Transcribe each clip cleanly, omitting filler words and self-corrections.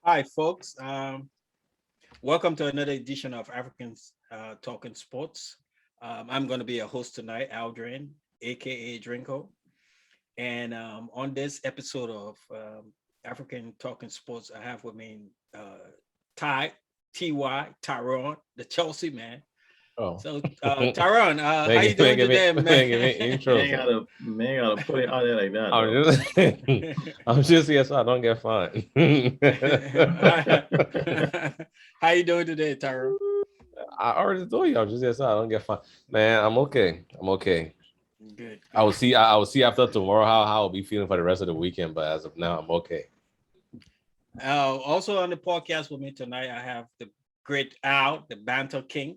Hi, folks. Welcome to another edition of Africans Talking Sports. I'm going to be a host tonight, Aldrin, aka Drinko. And on this episode of African Talking Sports, I have with me Ty, Tyrone, the Chelsea man. Oh, So, Tyrone, how you make doing today, man? make me intros. Man gotta put it out there like that I'm though. just I'm just here so I don't get fined. How you doing today, Tyrone? I already told you I'm just here so I don't get fined. Man, I'm okay. I'm okay. Good. I will see. I will see after tomorrow how I'll be feeling for the rest of the weekend. But as of now, I'm okay. Also on the podcast with me tonight, I have the great Al, the Banter King,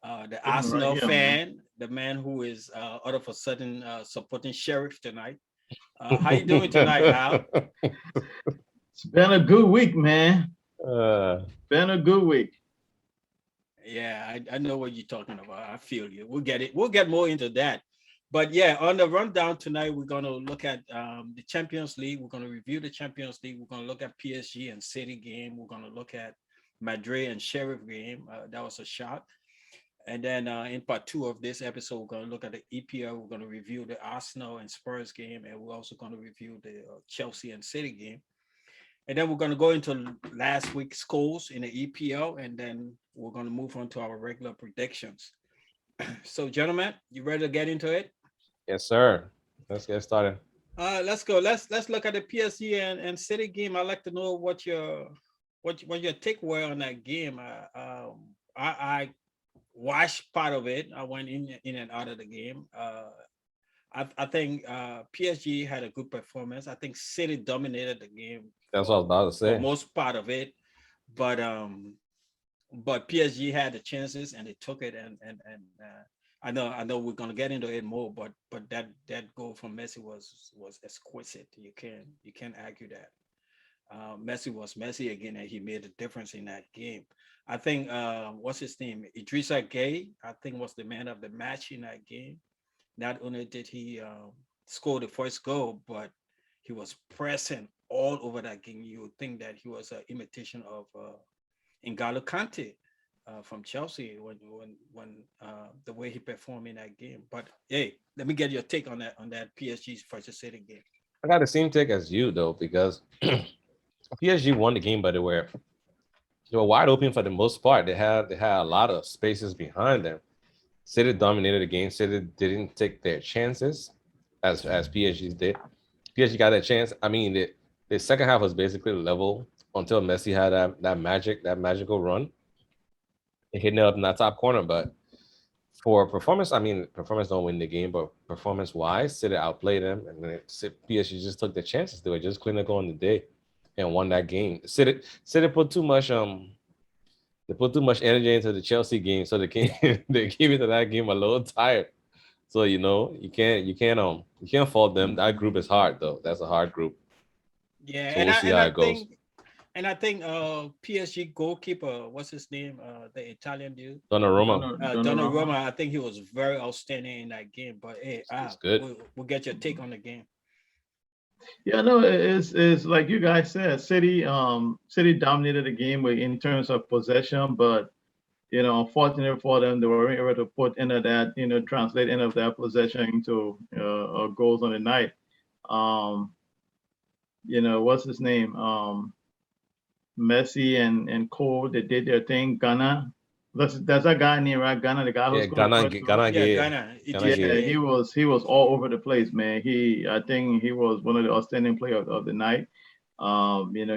the Sitting right Arsenal here, man. fan, the man who is all of a sudden supporting Sheriff tonight. How you doing tonight, Al? It's been a good week, man. uh, Been a good week. Yeah, I know what you're talking about. I feel you. We'll get it. We'll get more into that. But yeah, on the rundown tonight, we're going to look at the Champions League. We're going to review the Champions League. We're going to look at PSG and City game. We're going to look at Madrid and Sheriff game. That was a shot. And then in part two of this episode, we're going to look at the EPL. We're going to review the Arsenal and Spurs game. And we're also going to review the Chelsea and City game. And then we're going to go into last week's scores in the EPL. And then we're going to move on to our regular predictions. So, gentlemen, you ready to get into it? yes, sir. Let's get started. Let's go. Let's look at the PSG and City game. I'd like to know what your take were on that game. I watched part of it. I went in and out of the game. I think PSG had a good performance. I think City dominated the game That's what I was about to for say. most part of it, but PSG had the chances and they took it. And I know we're gonna get into it more, but that goal from Messi was exquisite. You can't argue that. Messi was Messi again, and he made a difference in that game. I think what's his name? Idrissa Gay, I think was the man of the match in that game. Not only did he score the first goal, but he was pressing all over that game. You would think that he was an imitation of N'Golo Kante from Chelsea when the way he performed in that game. But hey, let me get your take on that PSG versus City game. I got the same take as you though because PSG won the game, but they were wide open for the most part. They had a lot of spaces behind them. City dominated the game. City didn't take their chances as PSG did. PSG got that chance. I mean, the second half was basically level until Messi had that magical run, hitting it up in that top corner. But for performance, I mean, performance don't win the game, but performance wise, City outplayed them, and then PSG just took the chances. They were just clinical on the day and won that game. City put too much they put too much energy into the Chelsea game, so they came they came into that game a little tired. So you can't fault them. That group is hard though. That's a hard group. Yeah, So we'll see how it goes. I think PSG goalkeeper, what's his name? The Italian dude, Donnarumma, Donnarumma. Donnarumma. I think he was very outstanding in that game. But hey, it's good. we'll get your take on the game. Yeah, no, it's like you guys said, City dominated the game in terms of possession, but unfortunately for them, they weren't able to put into that, translate any of that possession into goals on the night. Um, what's his name? Messi and Cole, they did their thing. Ghana, that's that guy named right? Ghana, the guy who Yeah, scored the first goal. Ghana Yeah, gave Ghana. It Ghana is. Yeah, gave he was all over the place, man. I think he was one of the outstanding players of the night.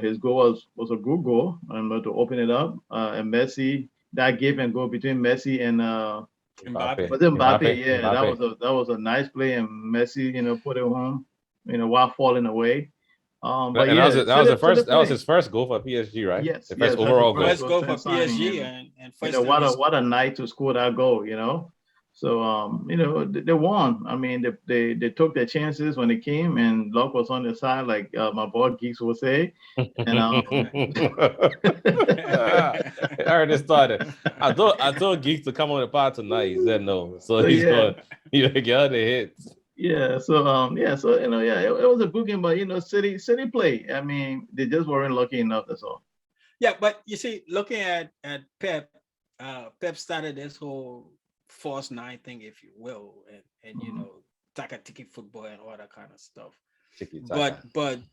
His goal was a good goal, to open it up. And Messi, that give and go between Messi and Mbappe. Mbappe. was it Mbappe? Mbappe. Yeah, Mbappe. that was a nice play, and Messi, put it home, while falling away. But And that was yeah, it. That was the to the first. That was play. his first goal for PSG, right? Yes, The first yes, that's the overall first goal. First goal goal for since signing, PSG and and first time he's what a night to score that goal. So they won. I mean, they took their chances when they came, and luck was on their side, like my boy Geeks would say. And I already started. I told Geek to come on the pod tonight. He said no, so so he's yeah, going. You get other hits. so it was a good game, but City play. I mean, they just weren't lucky enough. That's all. Yeah, but you see, looking at Pep, Pep started this whole false nine thing, if you will, and you Mhm. know, tiki football and all that kind of stuff. Tiki But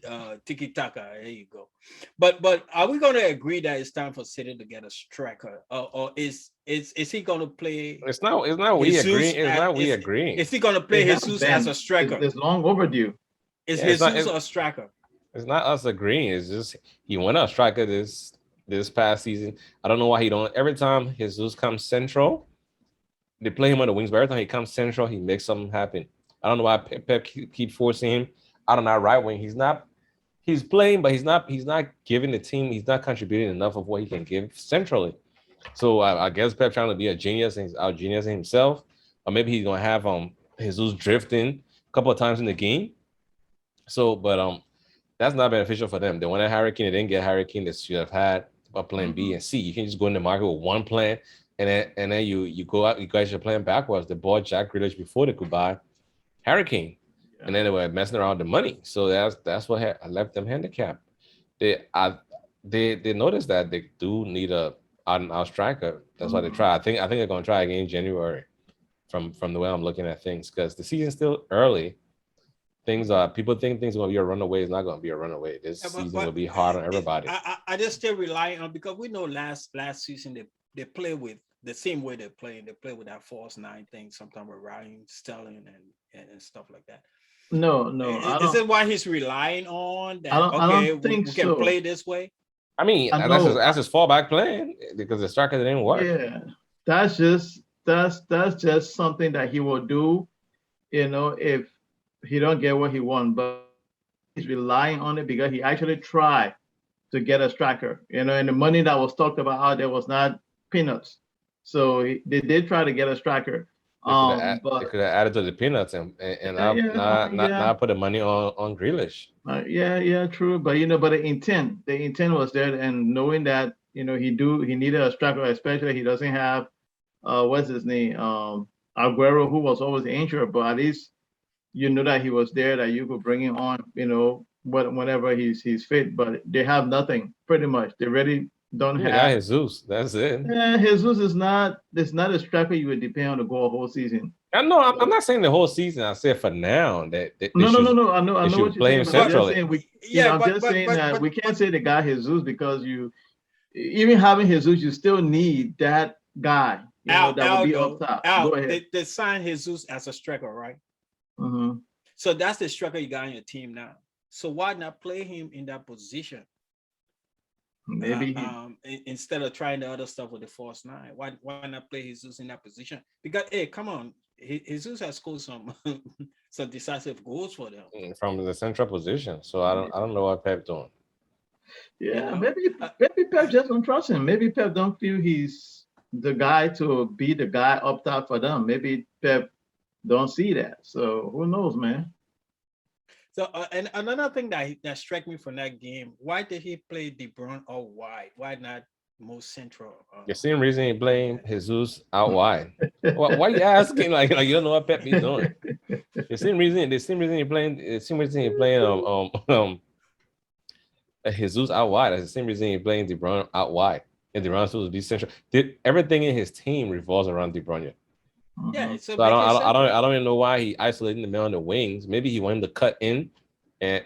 taka. tiki taka, there you go. But are we going to agree that it's time for City to get a striker, or is he going to play It's not. It's not we Jesus? agreeing. It's not we agreeing. Is he going to They play have Jesus as a been. striker? It's long overdue. Is Yeah, it's not. Jesus a striker? It's not us agreeing. It's just he went out striker this past season. I don't know why he don't. Every time Jesus comes central, they play him on the wings. But every time he comes central, he makes something happen. I don't know why Pep keep forcing him out on that right wing. He's not. He's playing, but he's not. He's not giving the team. He's not contributing enough of what he can give centrally. So I guess Pep trying to be a genius and he's out geniusing himself, or maybe he's gonna have Jesus drifting a couple of times in the game. So, but that's not beneficial for them. They wanted Harry Kane, they didn't get Harry Kane. They should have had a plan B Mhm. and C. You can just go in the market with one plan, and then you go out. You guys are playing backwards. They bought Jack Grealish before they could buy Harry Kane, and then they were messing around with the money. So that's what left them handicapped. They noticed that they do need a out and out striker. That's why they try. I think they're gonna try again in January. From the way I'm looking at things, because the season's still early. Things are people think things are gonna be a runaway. It's not gonna be a runaway. This Yeah, season will be hard on everybody. I just still rely on, because we know last season they play with the same way they're playing. They play with that false nine thing, sometimes with Ryan Sterling and stuff like that. No, I Is don't. it why he's relying on I that? don't. I Okay, don't think we can so. play this way. I mean, I that's his, know. that's his fallback plan because the striker didn't work. Yeah, that's just something that he will do. If he don't get what he wants, but he's relying on it because he actually tried to get a striker. And the money that was talked about out there was not peanuts. So they did try to get a striker. They But could have added to the peanuts and yeah, not not not yeah, not put the money on Grealish. yeah, true. But the intent was there, and knowing that he needed a striker, especially he doesn't have what's his name, Aguero, who was always injured, but at least that he was there, that you could bring him on, whenever he's fit. But they have nothing, pretty much. They really don't They got have. Jesus. That's it. Jesus is not. It's not a striker you would depend on to go a whole season. I know. I'm not saying the whole season. I said for now that they No, should I know they should what you're play him saying, but I'm just centrally. saying Yeah, I'm just saying that we can't say the guy Jesus, because even having Jesus, you still need that guy, that will be up top. Go ahead. they signed Jesus as a striker, right? Hmm. So that's the striker you got on your team now. So why not play him in that position? Maybe Instead of trying the other stuff with the false nine, why not play Jesus in that position? Because hey, come on, Jesus has scored some some decisive goals for them. From the central position. So I don't know what Pep doing. yeah, know? maybe Pep just don't trust him. Maybe Pep don't feel he's the guy to be the guy up top for them. Maybe Pep don't see that. So who knows, man? So and another thing that struck me from that game, why did he play De Bruyne all wide? Why not most central? The same reason he playing Jesus out wide. Why you asking like you don't know what Pep is doing? The same reason he playing. The same reason he playing Jesus out wide. That's the same reason he playing De Bruyne out wide. And De Bruyne supposed to be central. Everything in his team revolves around De Bruyne. Yeah, Mhm. so So I don't even know why he isolating the man on the wings. Maybe he wanted to cut in and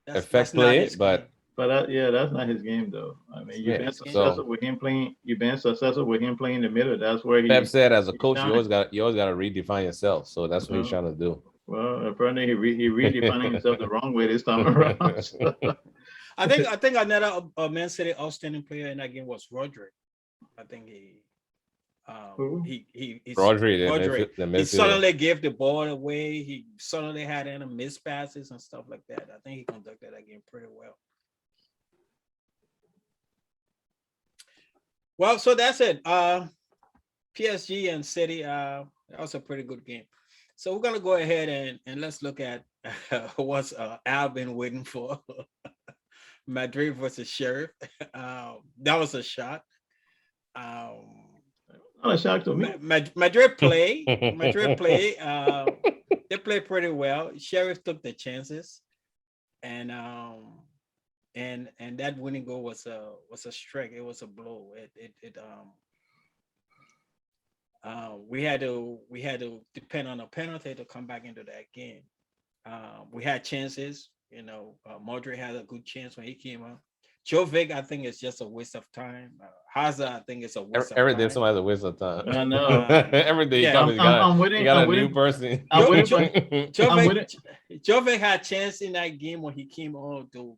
that's not play his it, but game. But that's not his game, though. I mean, you've yeah. been game. successful So with him playing. You've been successful with him playing in the middle. That's where Pep said as a he coach, shined. you always got to redefine yourself. So that's what he's Well, trying to do. well, apparently he redefining himself the wrong way this time around. So, I think another Man City outstanding player in that game was Rodri. I think who? Rodri, Rodri. the He midfielder. suddenly gave the ball away. He suddenly had any missed passes and stuff like that. I think he conducted that game pretty well. Well, so that's it. PSG and City. That was a pretty good game. So we're gonna go ahead and let's look at what's Al been waiting for. Madrid versus Sheriff. That was a shock. Not a shock to me. Madrid play. Madrid play. They play pretty well. Sheriff took the chances, and and that winning goal was a strike. It was a blow. We had to depend on a penalty to come back into that game. We had chances. Modric had a good chance when he came out. Jovic, I think it's just a waste of time. Hazard, I think it's a waste of Everything time. somebody's a waste of time. I know. Everything Yeah, you got, I'm you waiting. got I'm a new waiting. person. I'm waiting for. I'm waiting. Jovic had chance in that game when he came on to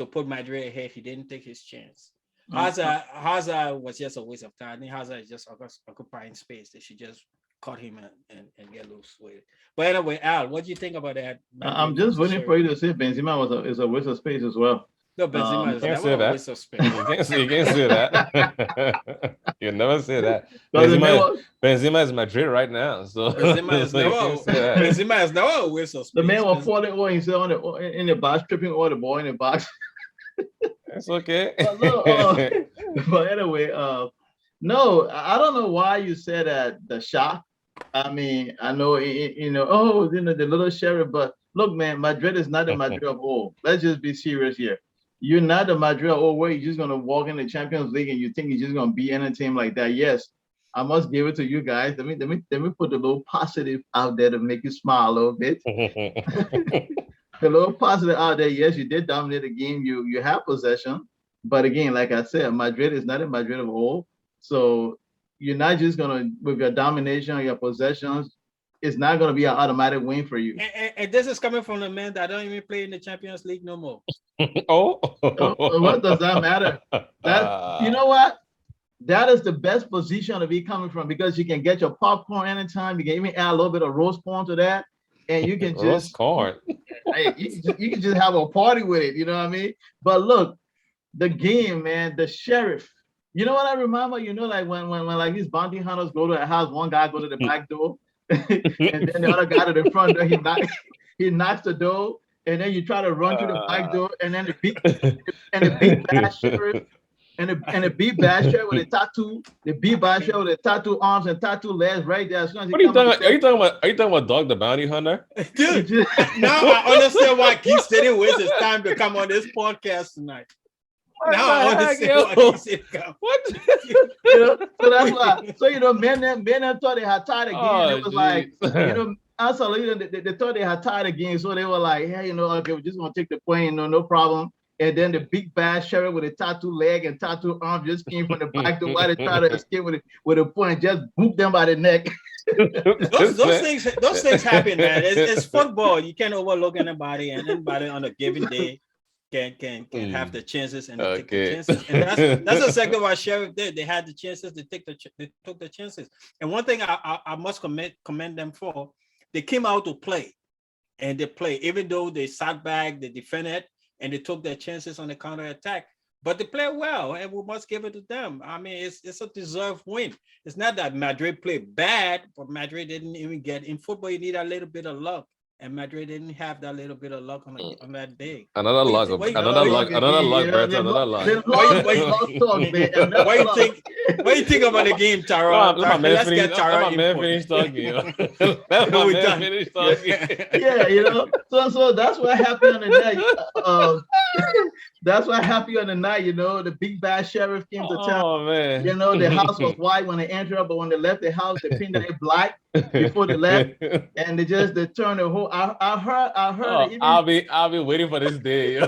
put Madrid ahead. He didn't take his chance. Hazard was just a waste of time. I think Hazard is just occupying space. They should just cut him and get loose with it. But anyway, Al, what do you think about that? I'm just waiting for you to say Benzema is a waste of space as well. No, Benzema is Can't never say a that. waste of space. You can't say that. You never say that. Because the man was, Benzema is Madrid right now. So Benzema is so you never can't say that. Benzema is never a waste of space. the man was falling over himself in the box, tripping over the ball in the box. It's okay. But, no, but anyway, no, I don't know why you said that the shot. I mean, I know, the little sheriff, but look, man, Madrid is not the Madrid of old. Let's just be serious here. You're not the Madrid of old where you're just going to walk in the Champions League and you think you're just going to be in a team like that. Yes, I must give it to you guys. Let me put a little positive out there to make you smile a little bit. A little positive out there. Yes, you did dominate the game. You have possession. But again, like I said, Madrid is not a Madrid of old. So you're not just gonna, with your domination, your possessions, it's not gonna be an automatic win for you. And this is coming from a man that don't even play in the Champions League no more. Oh, What does that matter? That, you know what? That is the best position to be coming from because you can get your popcorn anytime. You can even add a little bit of roast corn to that, and you can just roast corn. you can just have a party with it. You know what I mean? But look, the game, man, the sheriff. You know what I remember? Like when like these bounty hunters go to a house, one guy go to the back door, and then the other guy to the front door. He knocks the door, and then you try to run through the back door, and then the big bad sheriff. And the big bad sheriff with a tattoo, the big bad sheriff with the tattoo arms and tattoo legs right there. As as What are you talking about? Are you talking about Dog the Bounty Hunter? Dude, now I understand why Geeks didn't waste his time to come on this podcast tonight. Now I understand why Geeks didn't come. What? So that's why. So men thought they had tied the game. Oh, It was like, absolutely, they thought they had tied the game. So they were like, hey, okay, we're just gonna take the point, no problem. And then the big bad sheriff with a tattoo leg and tattoo arm just came from the back door. Why they try to escape with a point, just boop them by the neck. those things happen, man. It's football. You can't overlook anybody, and anybody on a given day can have the chances and take the chances. And that's exactly what Sheriff did. They had the chances. They took the chances. And one thing I must commend them for, they came out to play, and they play even though they sat back, they defended, and they took their chances on the counter attack. But they played well, and we must give it to them. I mean, it's a deserved win. It's not that Madrid played bad, but Madrid didn't even get in football. You need a little bit of luck, and Madrid didn't have that little bit of luck on that day. Another luck, Berto, another luck. What do you think about the game, Tara? Let's get Tara. Let my man finish talking. Let my man finish talking. Yeah, so that's what happened on the night. That's what happened on the night. The big bad sheriff came to town. Oh man. The house was white when they entered, but when they left the house, they painted it black before they left, and they turned the whole. I heard. I'll be waiting for this day. You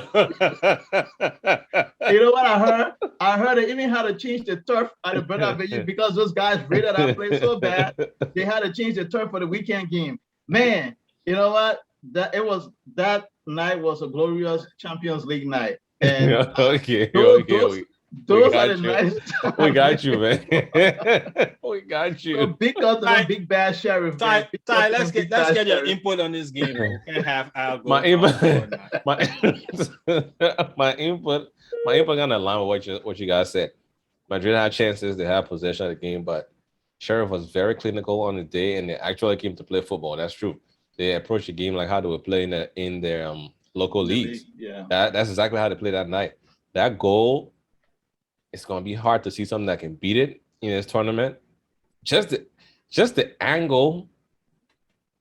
know what I heard? I heard they even had to change the turf at the Bernard Venue because those guys raided that place so bad. They had to change the turf for the weekend game. Man, you know what? That night was a glorious Champions League night. And those are the nights. We got you, man. We got you. So big up to the big bad sheriff. Ty, let's get your input on this game. We can't have Al go. My input kind of align with what you guys said. Madrid had chances, they had possession of the game, but Sheriff was very clinical on the day, and they actually came to play football. That's true. They approached the game like how they were playing in their local leagues. Yeah, that's exactly how they played that night. That goal, it's gonna be hard to see something that can beat it in this tournament. Just the angle,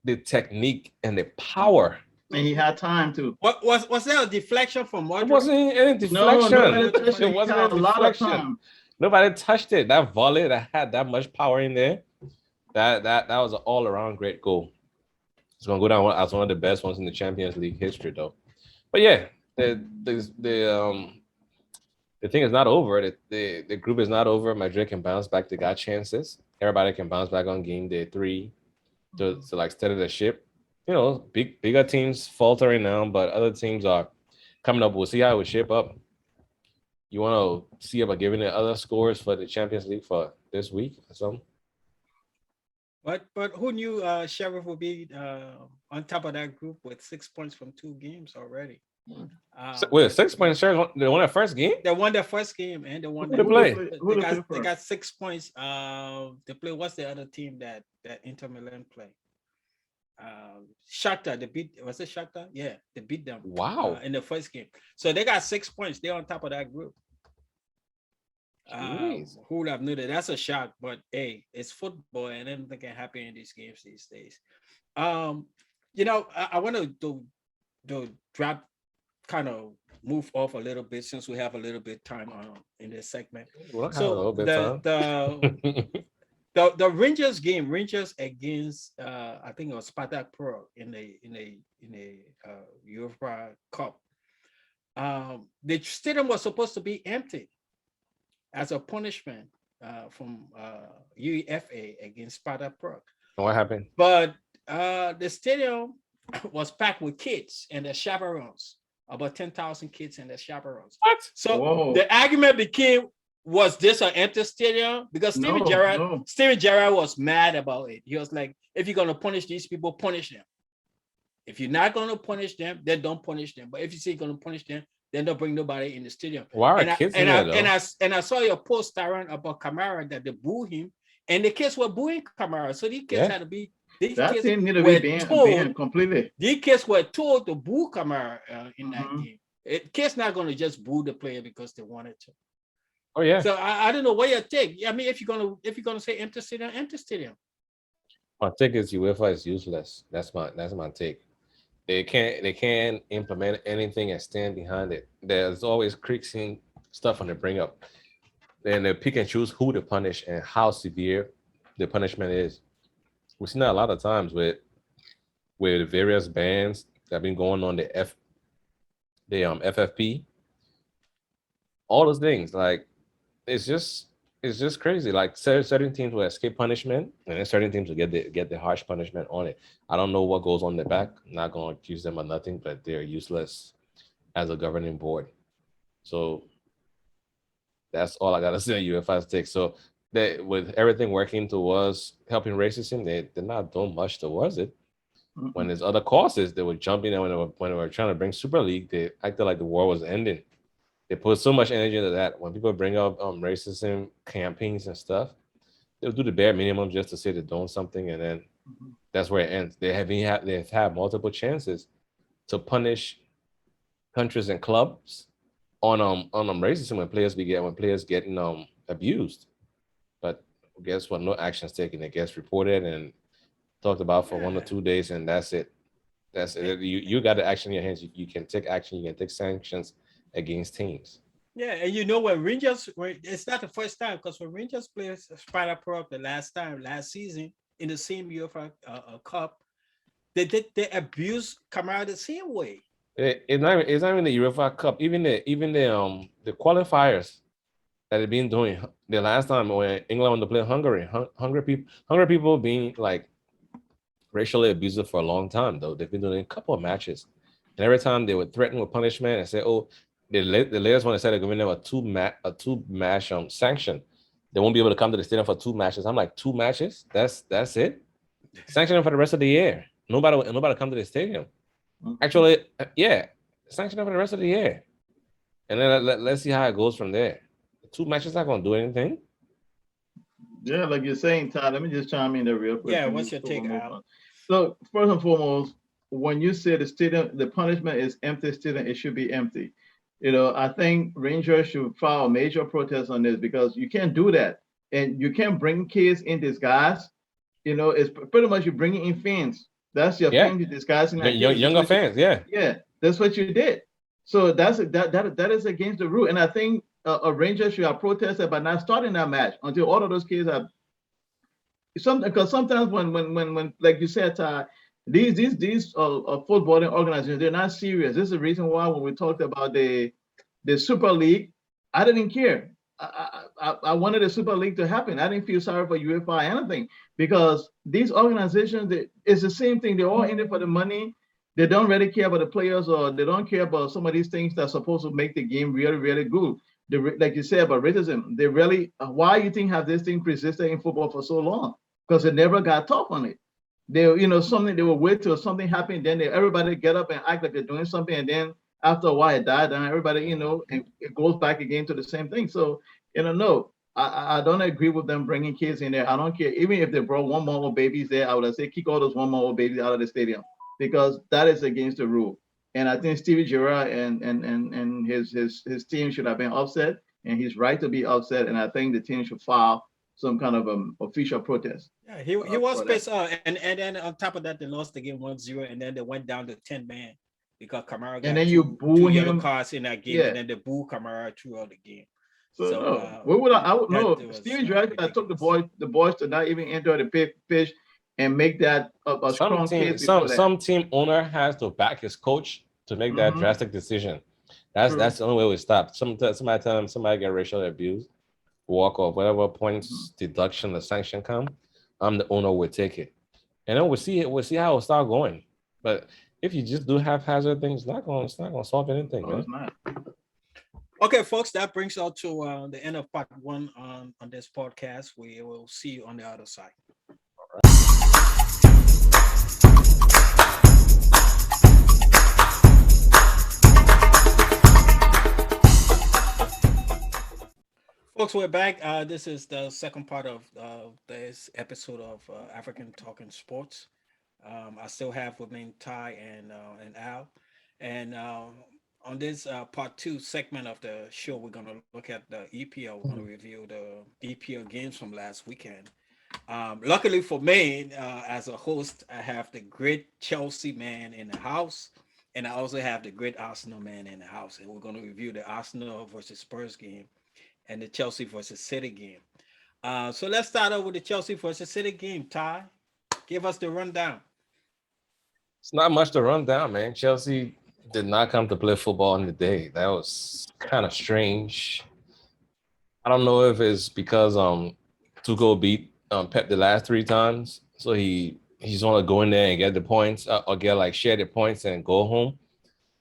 the technique, and the power and he had time to. What was there a deflection from It Modric? wasn't any No, deflection. nobody touched it. It He wasn't had a a lot of deflection. time. Nobody touched it. That volley that had that much power in there, that was an all-around great goal. It's gonna go down as one of the best ones in the Champions League history, though. But yeah, the thing is not over. The group is not over. Madrid can bounce back. They got chances. Everybody can bounce back on game day 3 to like steady the ship. You know, bigger teams faltering now, but other teams are coming up. We'll see how it would shape up. You want to see about giving the other scores for the Champions League for this week or something? But who knew Sheriff would be on top of that group with 6 points from 2 games already? Wait, 6 points. Sheriff, they won their first game. They won their first game and they won. Who they play? They got 6 points. They play. What's the other team that Inter Milan play? Shakhtar. They beat. Was it Shakhtar? Yeah, they beat them. Wow. In the first game, so they got 6 points. They're on top of that group. Who would have knew that? That's a shock, but hey, it's football, and anything can happen in these games these days. You know, I want to drop, kind of move off a little bit since we have a little bit time in this segment. So the Rangers game, Rangers against I think it was Spartak Prague in a Europa Cup. The stadium was supposed to be empty as a punishment from UEFA against Spartak Prague. What happened? But the stadium was packed with kids and their chaperones, about 10,000 kids and their chaperones. What? So the argument became, was this an empty stadium? Because Steven Gerrard was mad about it. He was like, if you're going to punish these people, punish them. If you're not going to punish them, then don't punish them. But if you say you're going to punish them, then don't bring nobody in the stadium. Why are kids in there, though? And I saw your post, Taran, about Kamara, that they boo him, and the kids were booing Kamara. So these kids had to be. That team needed to be banned completely. These kids were told to boo Kamara in that game. Kids not going to just boo the player because they wanted to. Oh yeah. So I don't know what your take. I mean, if you're gonna say empty stadium. My take is UEFA is useless. That's my take. They can't implement anything and stand behind it. There's always creaking stuff on the bring up. Then they pick and choose who to punish and how severe the punishment is. We've seen that a lot of times with various bans that have been going on the FFP. All those things, like it's just crazy. Like certain teams will escape punishment, and then certain teams will get the harsh punishment on it. I don't know what goes on in the back. I'm not going to accuse them of nothing, but they're useless as a governing board. So that's all I gotta say. UEFA's take. So they, with everything working towards helping racism, they're not doing much towards it. Mm-hmm. When there's other causes, they would jump in there when they were trying to bring Super League. They acted like the war was ending. They put so much energy into that. When people bring up racism campaigns and stuff, they'll do the bare minimum just to say they're doing something, and then that's where it ends. They've had multiple chances to punish countries and clubs on racism when players getting abused. But guess what? No action's taken. It gets reported and talked about for 1 or 2 days, and that's it. That's it. You got the action in your hands. You can take action. You can take sanctions against teams. Yeah, and you know when Rangers, it's not the first time, because when Rangers played Spartak Prague the last season in the same UEFA Cup, they abused Kamara the same way. It's not even the UEFA Cup. Even the qualifiers that they've been doing the last time when England wanted to play Hungary. Hungary people being like racially abusive for a long time, though. They've been doing a couple of matches, and every time they would threaten with punishment and say, "Oh, the latest one they said they're giving them a two match sanction. They won't be able to come to the stadium for 2 matches." I'm like, 2 matches? That's it? Sanction them for the rest of the year. Nobody come to the stadium. Actually, yeah, sanction them for the rest of the year, and then let's see how it goes from there. 2 matches not going to do anything. Yeah, like you're saying, Todd. Let me just chime in there real quick. Yeah, what's your take, Al? So first and foremost, when you say the stadium, the punishment is empty stadium, it should be empty. You know, I think Rangers should file a major protest on this, because you can't do that, and you can't bring kids in disguise. You know, it's pretty much you're bringing in fans. That's your Yeah. thing to disguise in that case. Younger fans, yeah. Yeah, that's what you did. So that is against the rule. And I think a Ranger should have protested by not starting that match until all of those kids have something. Because sometimes when like you said, these footballing organizations, they're not serious. This is the reason why when we talked about the Super League, I didn't care. I wanted the Super League to happen. I didn't feel sorry for UEFA or anything because these organizations, it's the same thing. They're all in it for the money. They don't really care about the players, or they don't care about some of these things that's supposed to make the game really, really good. Like you said about racism, they really, why you think have this thing persisted in football for so long? Because they never got tough on it. Something they will wait till something happened, then everybody get up and act like they're doing something, and then after a while it died down. Everybody, and it goes back again to the same thing. So, no, I don't agree with them bringing kids in there. I don't care. Even if they brought one more babies there, I would say kick all those one more babies out of the stadium because that is against the rule. And I think Stevie Gerrard and his team should have been upset, and he's right to be upset. And I think the team should file some kind of official protest. Yeah, he was pissed off, and then on top of that, they lost the game 1-0, and then they went down to 10 man because Kamara got and then you boo two him. yellow cards in that game, Yeah. and then they boo Kamara throughout the game. So no, Steven Gerrard took the boys to not even enter the pitch and make that a strong case. Some team owner has to back his coach to make that drastic decision. That's the only way we stop. Somebody tell him somebody get racially abused, walk off, whatever points deduction the sanction come, I'm the owner will take it. And then we'll see how it'll start going. But if you just do haphazard things, it's not gonna solve anything, No, man. it's not. Okay, folks, that brings us to the end of part 1 on this podcast. We will see you on the other side. Folks, we're back. This is the second part of this episode of African Talking Sports. I still have with me Ty and Al. And on this part 2 segment of the show, we're going to look at the EPL. We're going to review the EPL games from last weekend. Luckily for me, as a host, I have the great Chelsea man in the house. And I also have the great Arsenal man in the house. And we're going to review the Arsenal versus Spurs game and the Chelsea versus City game. So let's start out with the Chelsea versus City game. Ty, give us the rundown. It's not much to run down, man. Chelsea did not come to play football on the day. That was kind of strange. I don't know if it's because Tuchel beat Pep the last 3 times, so he's want to go in there and get the points or get share the points and go home.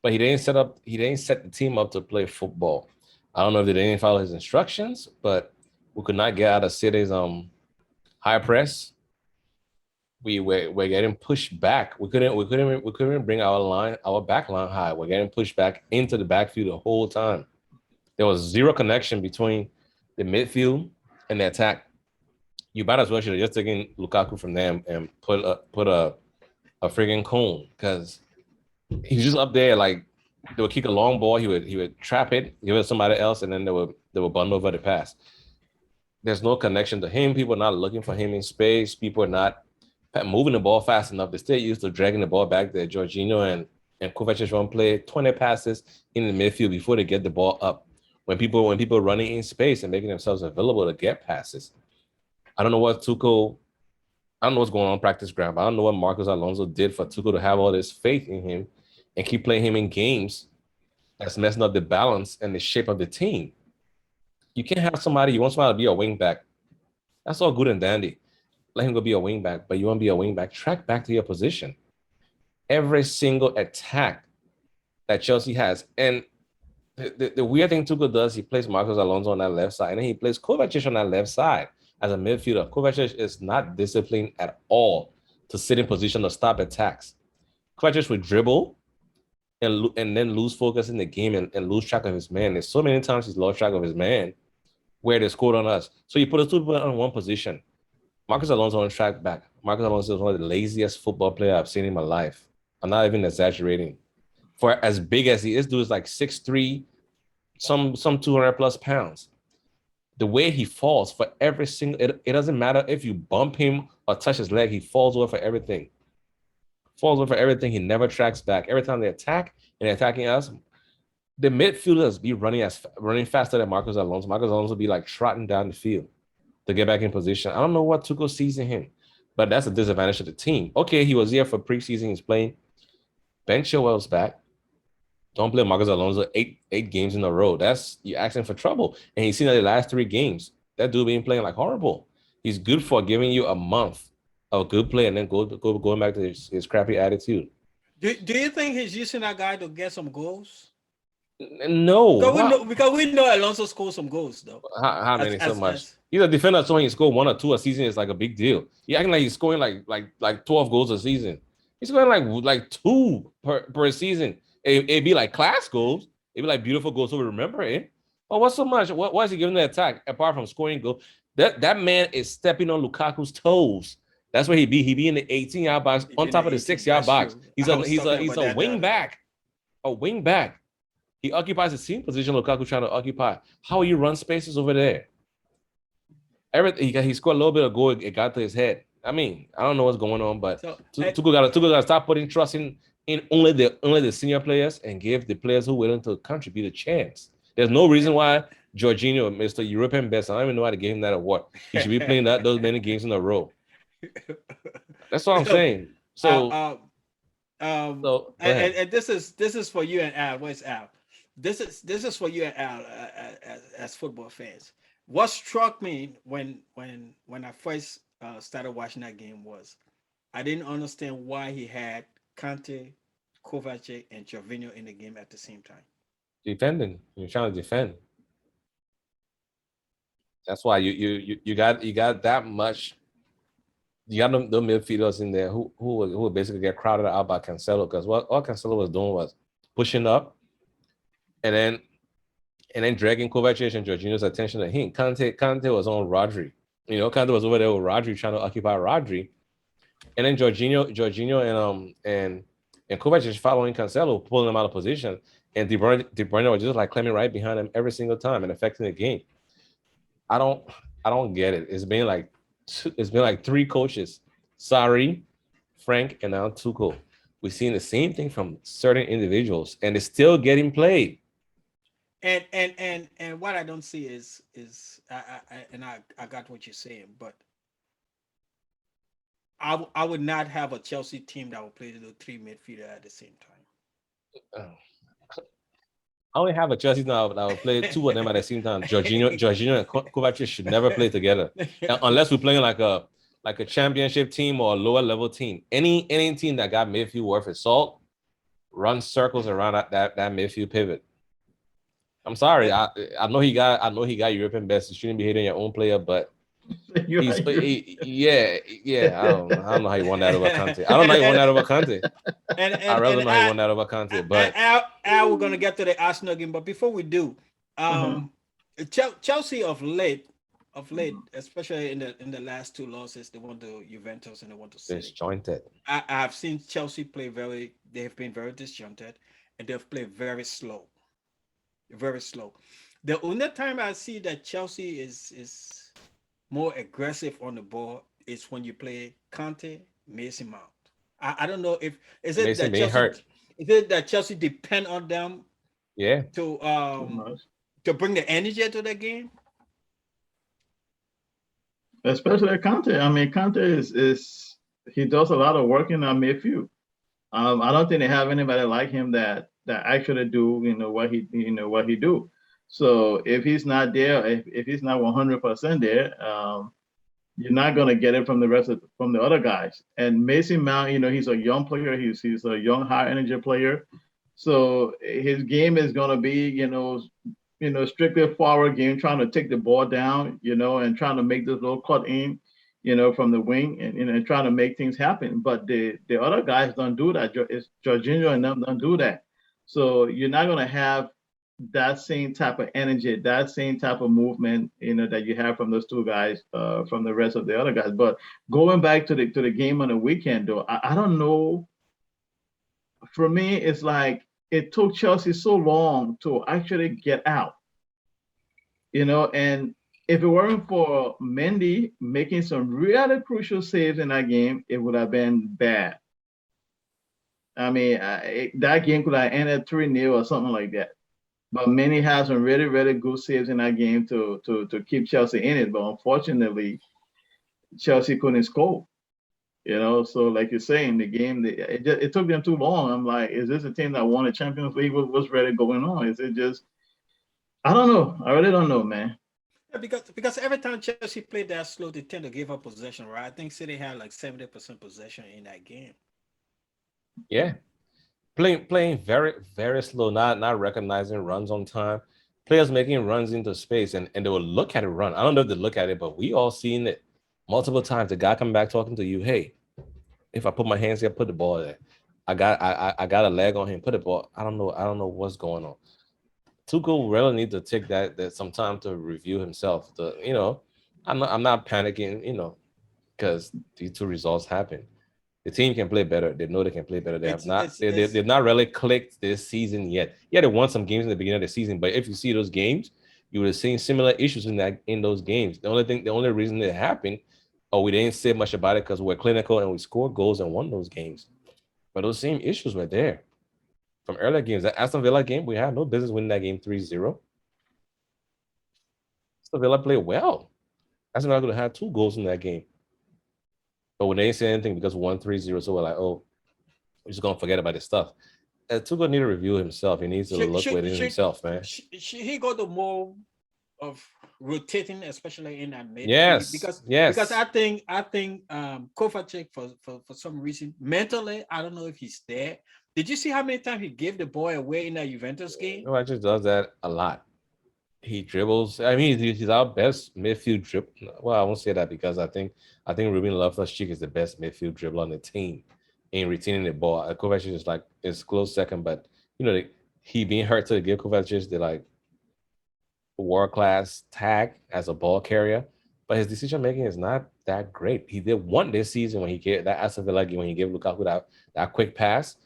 But he didn't set the team up to play football. I don't know if they didn't follow his instructions, but we could not get out of City's high press. We're getting pushed back. We couldn't bring our back line high. We're getting pushed back into the backfield the whole time. There was zero connection between the midfield and the attack. You might as well should have just taken Lukaku from them and put a friggin' cone, because he was just up there they would kick a long ball, he would trap it, give it to somebody else, and then they would bundle over the pass. There's no connection to him. People are not looking for him in space. People are not moving the ball fast enough. They stay used to dragging the ball back there. Jorginho and Kovacic run play 20 passes in the midfield before they get the ball up. When people are running in space and making themselves available to get passes. I don't know what's going on in practice ground. But I don't know what Marcos Alonso did for Tuchel to have all this faith in him and keep playing him in games that's messing up the balance and the shape of the team. You can't have you want somebody to be a wing back. That's all good and dandy. Let him go be a wing back, but you want to be a wing back, track back to your position. Every single attack that Chelsea has. And the weird thing Tuchel does, he plays Marcos Alonso on that left side, and then he plays Kovacic on that left side as a midfielder. Kovacic is not disciplined at all to sit in position to stop attacks. Kovacic would dribble and then lose focus in the game and lose track of his man. There's so many times he's lost track of his man where they scored on us. So you put the 2 people on one position. Marcos Alonso on track back. Marcos Alonso is one of the laziest football players I've seen in my life. I'm not even exaggerating. For as big as he is, dude is 6'3", some 200 plus pounds. The way he falls for every single, it doesn't matter if you bump him or touch his leg, he falls over for everything. falls over everything. He never tracks back. Every time they attack and they're attacking us, the midfielders be running faster than Marcos Alonso. Marcos Alonso be like trotting down the field to get back in position. I don't know what Tuchel sees in him, but that's a disadvantage of the team. Okay, he was here for preseason. He's playing. Ben Chilwell's back. Don't play Marcos Alonso eight games in a row. That's you asking for trouble. And he's seen that the last 3 games, that dude been playing like horrible. He's good for giving you a month of good play and then going back to his crappy attitude. Do you think he's using that guy to get some goals? No, because we know Alonso scored some goals though. How many? So much. He's a defender, so he score 1 or 2 a season is like a big deal. He acting like he's scoring like 12 goals a season. He's scoring like 2 per season. It'd be like class goals. It'd be like beautiful goals, so we remember it. But what's so much? Why is he giving the attack apart from scoring goal? That man is stepping on Lukaku's toes. That's where he be. He be in the 18-yard box on top of the 6-yard box. True. He's a wing back. A wing back. He occupies the same position Lukaku trying to occupy. How you run spaces over there? Everything he scored a little bit of goal. It got to his head. I mean, I don't know what's going on, but Tuchel got to stop putting trust in only the senior players and give the players who are willing to contribute a chance. There's no reason why Jorginho, Mr. European best, I don't even know how to give him that award. He should be playing those many games in a row. That's what I'm saying. So, and this is for you and Al. Where's Al? This is for you and Al as football fans. What struck me when I first started watching that game was I didn't understand why he had Kante, Kovacic, and Jorginho in the game at the same time. Defending, you're trying to defend. That's why you got that much. You got the midfielders in there who would basically get crowded out by Cancelo, because what all Cancelo was doing was pushing up and then dragging Kovacic and Jorginho's attention to him. Kante was on Rodri. Kante was over there with Rodri trying to occupy Rodri. And then Jorginho and Kovacic following Cancelo, pulling him out of position. And De Bruyne was just like climbing right behind him every single time and affecting the game. I don't get it. It's been like 3 coaches, Sarri, Frank, and now Tuchel. We're seeing the same thing from certain individuals, and it's still getting played. And what I don't see is I got what you're saying, but I would not have a Chelsea team that would play the 3 midfielder at the same time. I only have a Chelsea now that will play 2 of them at the same time. Jorginho and Kovacic should never play together unless we're playing like a championship team or a lower level team. Any team that got midfield worth its salt runs circles around that midfield pivot. I'm sorry. I know he got European best. You shouldn't be hating your own player, but yeah. I don't know how you won that over Kante. I don't know how you won that over Kante. I rather know how you won that over Kante. But Al, we're gonna get to the Arsenal game, but before we do, Chelsea of late, especially in the last 2 losses, they went to Juventus and they went to City. Disjointed. I have seen Chelsea play they have been very disjointed, and they've played very slow. Very slow. The only time I see that Chelsea is more aggressive on the ball is when you play Kante, Mason Mount. I don't know if is it Mason that Chelsea hurt. Is it that Chelsea depend on them? Yeah. To bring the energy to the game. Especially Kante. I mean, Kante is he does a lot of work in our midfield. I don't think they have anybody like him that actually do what he do. So if he's not there, if he's not 100% there, you're not gonna get it from the other guys. And Mason Mount, he's a young player. He's a young, high energy player. So his game is gonna be strictly a forward game, trying to take the ball down, and trying to make this little cut in, from the wing and trying to make things happen. But the other guys don't do that. It's Jorginho and them don't do that. So you're not going to have that same type of energy, that same type of movement, that you have from those 2 guys, from the rest of the other guys. But going back to the game on the weekend, though, I don't know. For me, it's like it took Chelsea so long to actually get out, and if it weren't for Mendy making some really crucial saves in that game, it would have been bad. I mean, that game could have ended 3-0 or something like that. But Manny had some really, really good saves in that game to keep Chelsea in it. But unfortunately, Chelsea couldn't score. So like you're saying, the game it took them too long. I'm like, is this a team that won the Champions League? What's really going on? Is it just? I don't know. I really don't know, man. Yeah, because every time Chelsea played that slow, they tend to give up possession, right? I think City had like 70% possession in that game. Yeah, playing very very slow, not recognizing runs on time. Players making runs into space, and they will look at it run. I don't know if they look at it, but we all seen it multiple times. The guy coming back talking to you, hey, if I put my hands here, put the ball there. I got a leg on him, put the ball. I don't know what's going on. Tuchel really need to take that some time to review himself. I'm not panicking, because these two results happen. The team can play better. They know they can play better. They've not really clicked this season yet. Yeah, they won some games in the beginning of the season, but if you see those games, you would have seen similar issues in those games. The only reason it happened, we didn't say much about it because we're clinical and we scored goals and won those games. But those same issues were there from earlier games. That Aston Villa game, we had no business winning that game 3-0. Aston Villa played well. Aston Villa could have had 2 goals in that game. But when they didn't say anything because 1-3-0, so we're like, oh, we're just gonna forget about this stuff. Tuchel need to review himself. He needs to look within himself, man. Should he go to more of rotating, especially in that mid? Yes, because I think Kovacic for some reason mentally, I don't know if he's there. Did you see how many times he gave the ball away in that Juventus game? Kovacic does that a lot. He dribbles. I mean, he's our best midfield dribble. Well, I won't say that because I think Ruben Loftus-Cheek is the best midfield dribbler on the team in retaining the ball. Kovacic is close second, but he being hurt to give Kovacic the world-class tag as a ball carrier, but his decision making is not that great. He did one this season when he gave that Aston Villa game when he gave Lukaku that quick pass.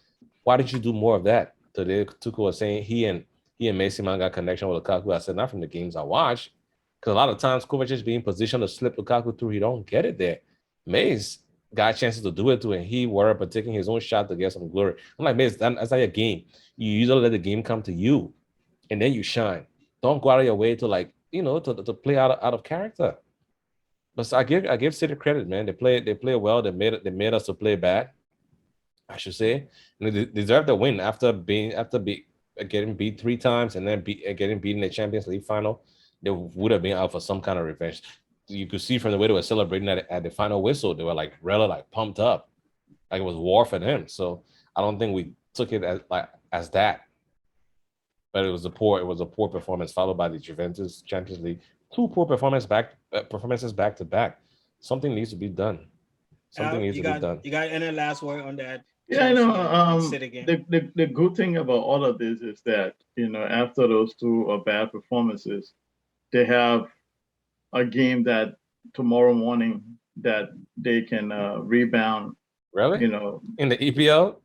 Why did you do more of that? Today, Tuchel was saying he and Mason Mount got connection with Lukaku. I said, not from the games I watched, because a lot of times Kovacic being positioned to slip Lukaku through, he don't get it there. Mace got chances to do it too, and he worried about taking his own shot to get some glory. I'm like, Mace, that's not your game. You usually let the game come to you, and then you shine. Don't go out of your way to to play out of character. But so I give City credit, man. They play well. They made us to play bad, I should say, and they deserve the win after getting beat 3 times and then getting beaten in the Champions League final. They would have been out for some kind of revenge. You could see from the way they were celebrating at the final whistle, they were really pumped up, like it was war for them. So I don't think we took it as that. But it was a poor performance followed by the Juventus Champions League. 2 poor performances back to back. Something needs to be done. You got any last word on that? Yeah, I know. The good thing about all of this is that after those 2 bad performances, they have a game that tomorrow morning that they can rebound. Really? In the EPL,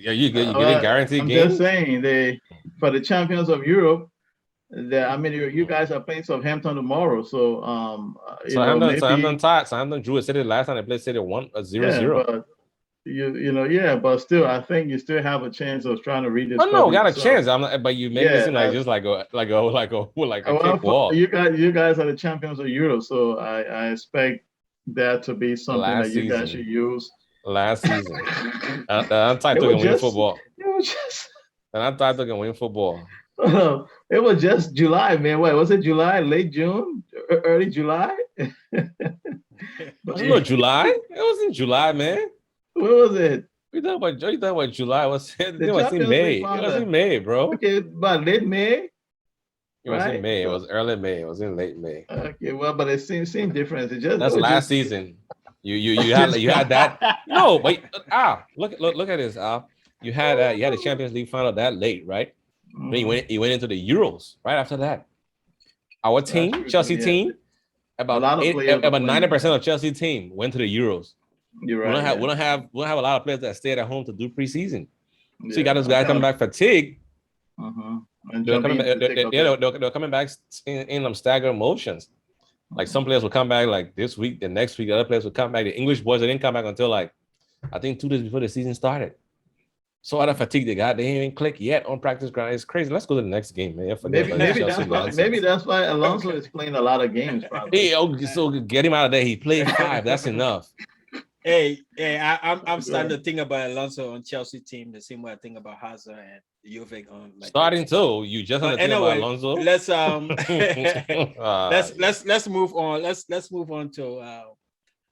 are you getting guaranteed games? I'm just saying for the champions of Europe. You guys are playing Southampton tomorrow, so Southampton drew a City last time they played City 0-0. But but still, I think you still have a chance of trying to read this. Oh no, got a chance. But you make it seem like just like a kick wall. You guys are the champions of Europe, so I expect that to be something you guys should use. Last season, I'm tired to win football. And I'm tired to win football. It was just July, man. Wait, was it July? Late June? Early July? No, July? It wasn't July, man. What was it? You talking about July? It was in May. It was in May, bro. Okay, but late May? It was in May. It was early May. It was in late May. Okay, well, but it seems different. That's last season. You had that. No, wait. Look at this. You had the Champions League final that late, right? Mm-hmm. Then you went into the Euros right after that. Our team, Chelsea team, about 90% of Chelsea team went to the Euros. You're right. We don't have a lot of players that stayed at home to do preseason. So you got those guys coming back fatigued. They're coming back in staggered motions. Like some players will come back like this week, the next week, the other players will come back. The English boys, they didn't come back until I think 2 days before the season started. So out of fatigue they got, they ain't even click yet on practice ground. It's crazy. Let's go to the next game, man. Forget about this Chelsea nonsense. Maybe that's why Alonso is playing a lot of games. Probably. Hey, so get him out of there. He played 5. That's enough. Hey, I'm starting to think about Alonso on Chelsea team the same way I think about Hazard and Juve on. Like, Starting to you just want to think about Alonso. Let's let's move on. Let's move on to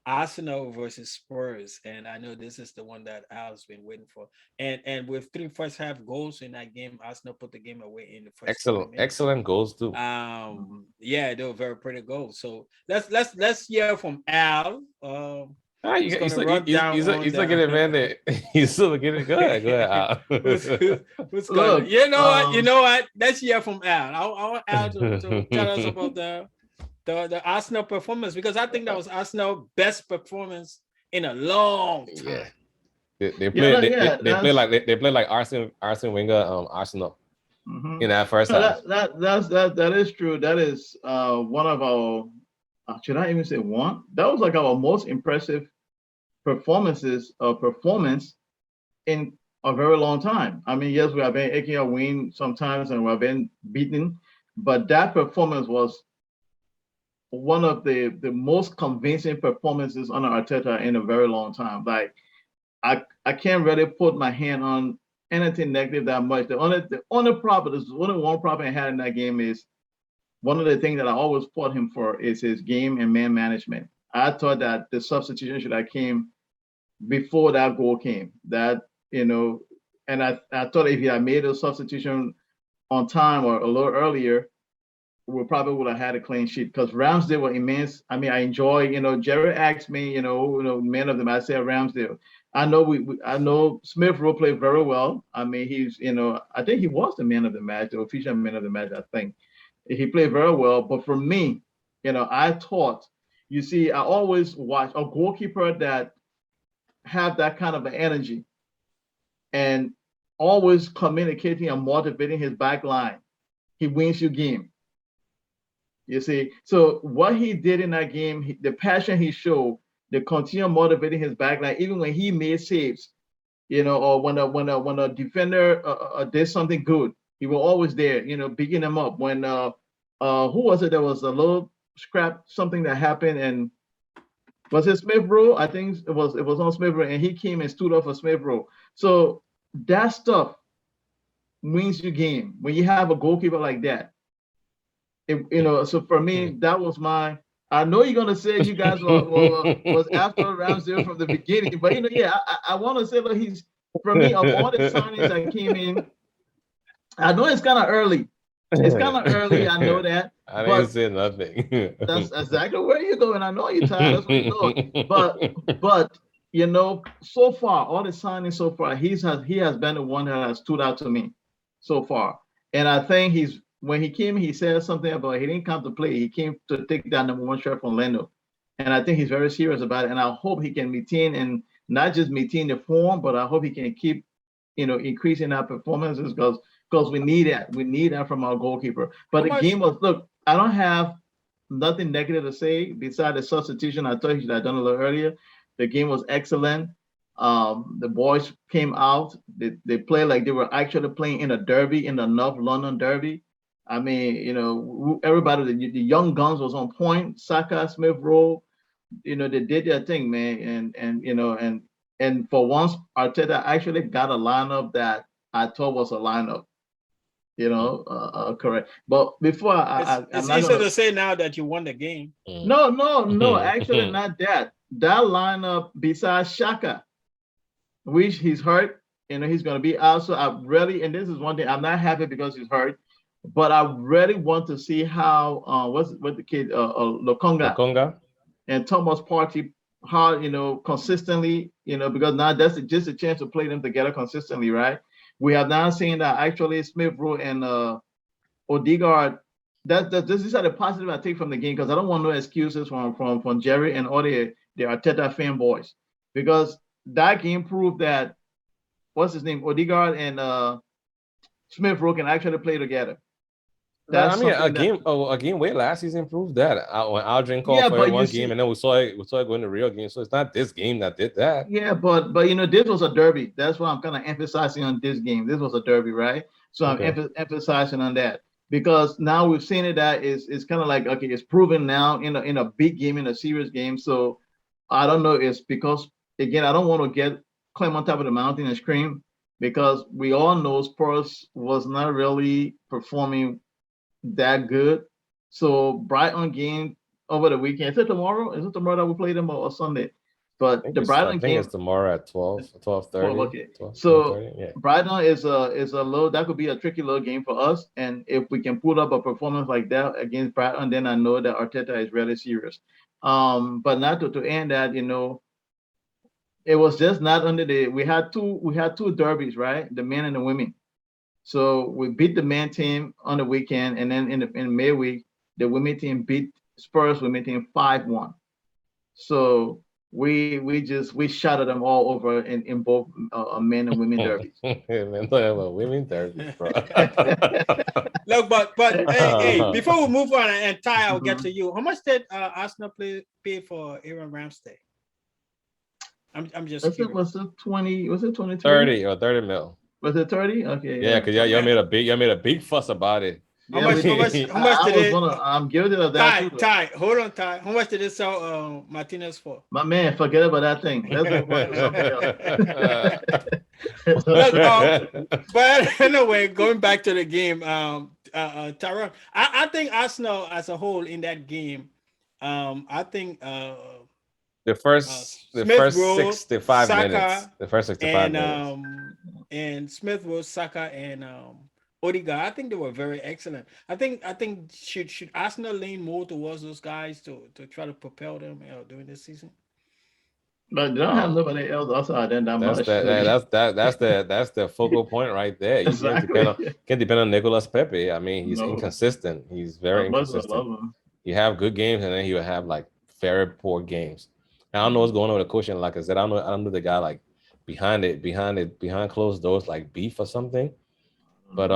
Arsenal versus Spurs, and I know this is the one that Al's been waiting for. And with 3 first half goals in that game, Arsenal put the game away in the first. Excellent goals too. Yeah, they were very pretty goals. So let's hear from Al. He's looking at man. He's still looking at. Go ahead, Al. What's going on? You know what? Let's hear from Al. I want Al to tell us about the Arsenal performance, because I think that was Arsenal's best performance in a long time. Yeah. They play like Arsene Wenger, Arsenal in that first half. That is true. That is one of our. Should I even say one? That was like our most impressive performance in a very long time. I mean, yes, we have been aching a win sometimes and we have been beaten, but that performance was one of the most convincing performances under Arteta in a very long time. Like, I can't really put my hand on anything negative that much. The only problem is one problem I had in that game is one of the things that I always fought him for is his game and man management. I thought that the substitution should have came before that goal came. That, and I thought if he had made a substitution on time or a little earlier, we probably would have had a clean sheet, because Ramsdale were immense. I mean, I enjoy, Jerry asked me, man of the match, I said Ramsdale. I know Smith Rowe played very well. I mean, he's, I think he was the man of the match, the official man of the match, I think. He played very well. But for me, I thought, I always watch a goalkeeper that have that kind of an energy and always communicating and motivating his back line. He wins your game. You see, so what he did in that game, the passion he showed, the continue motivating his backline, even when he made saves, or when a defender did something good, he was always there, picking them up. When who was it? There was a little scrap, something that happened, and was it Smith Rowe? I think it was on Smith Rowe, and he came and stood up for Smith Rowe. So that stuff wins your game when you have a goalkeeper like that. So for me, that was my. I know you're gonna say you guys was after Ramsdale from the beginning, but I want to say that he's, for me, of all the signings that came in, I know it's kind of early. It's kind of early. I know that. I didn't say nothing. That's exactly where you're going. I know you're tired. That's where you're going. But so far, all the signings so far, he has been the one that has stood out to me so far. And I think when he came, he said something about he didn't come to play. He came to take that number 1 shot from Leno. And I think he's very serious about it. And I hope he can maintain, and not just maintain the form, but I hope he can keep, increasing our performances, because we need that. We need that from our goalkeeper. But the game was, look, I don't have nothing negative to say besides the substitution. I thought he should have done a little earlier. The game was excellent. The boys came out. They played like they were actually playing in a derby, in the North London derby. I mean, everybody, the young guns was on point. Saka, Smith Rowe, they did their thing, man. And for once, Arteta actually got a lineup that I thought was a lineup. Correct. But before it's easier to say now that you won the game. No, actually not that. That lineup besides Xhaka, which he's hurt, he's going to be out. So I really, and this is one thing, I'm not happy because he's hurt, but I really want to see how what's the kid Lokonga and Thomas Partey, how consistently, because now that's just a chance to play them together consistently, right? We have now seen that actually Smith Rowe and Odegaard. These are the positive I take from the game, because I don't want no excuses from Jerry and all the Arteta fanboys, because that game proved that what's his name, Odegaard and Smith Rowe can actually play together. That's I mean, something that. a game weight last season proved that. When Aldrin called Yeah, for it but you one game, see, and then we saw it go in the real game. So it's not this game that did that. yeah, but this was a derby. That's why I'm kind of emphasizing on this game. This was a derby, right? So I'm Okay. emphasizing on that because now we've seen it that it's kind of like okay, it's proven now in a big game in a serious game. So I don't know. It's because again, I don't want to get climb on top of the mountain and scream because we all know Spurs was not really performing that good. So Brighton game over the weekend. Is it tomorrow? Is it tomorrow that we play them or Sunday? But the I Brighton think it's game, tomorrow at 12, is 12. 12:30, Okay. 12, So 12:30. Yeah. Brighton is a low. That could be a tricky little game for us. And if we can put up a performance like that against Brighton, then I know that Arteta is really serious. But not to end that, it was just not under the. We had two derbies, right? The men and the women. So we beat the men team on the weekend, and then in May week, the women team beat Spurs women team 5-1. So we shot at them all over in both men and women derbies. Man, talking about women therapy, bro. Look, but hey, before we move on and Ty, I'll get Mhm. to you. How much did Arsenal pay for Aaron Ramsey? I'm just Was it curious. was it 20? Was it 23? 30 mil. Was it 30? Okay, Yeah, yeah. because y'all made a big fuss about it. How Yeah, much? we How much? did. How much I did was it? gonna. I'm guilty of that Ty, too. Ty, hold on, Ty. How much did it sell Martinez for? My man, forget about that thing. Let's move on to something Look, else. but anyway, going back to the game, Tyrone, I think Arsenal as a whole in that game, I think the Smith first Rowe, 65 minutes. Saka, The first 65 minutes. and Smith Rowe, Saka, and Odegaard. I think they were very excellent. I think should Arsenal lean more towards those guys to try to propel them during this season? But they don't have nobody else outside them that That's much. that, that's the focal point right there. You Exactly. can't depend on Nicolas Pepe. I mean, he's No, inconsistent. He's very as much as I inconsistent. love him. You have good games, and then he will have like very poor games. I don't know what's going on with the coaching. Like I said, I don't know the guy like behind closed doors, like beef or something. But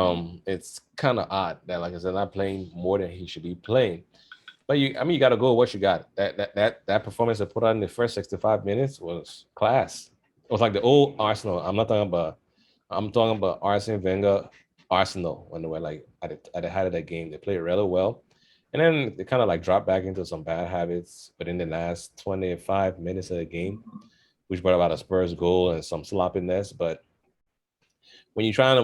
it's kind of odd that, like I said, not playing more than he should be playing. But you got to go with what you got. That performance I put on in the first 65 minutes was class. It was like the old Arsenal. I'm talking about Arsene Wenger Arsenal when they were like at the height of that game. They played really well. And then they kind of like dropped back into some bad habits. But in the last 25 minutes of the game, which brought about a Spurs goal and some sloppiness. But when you're trying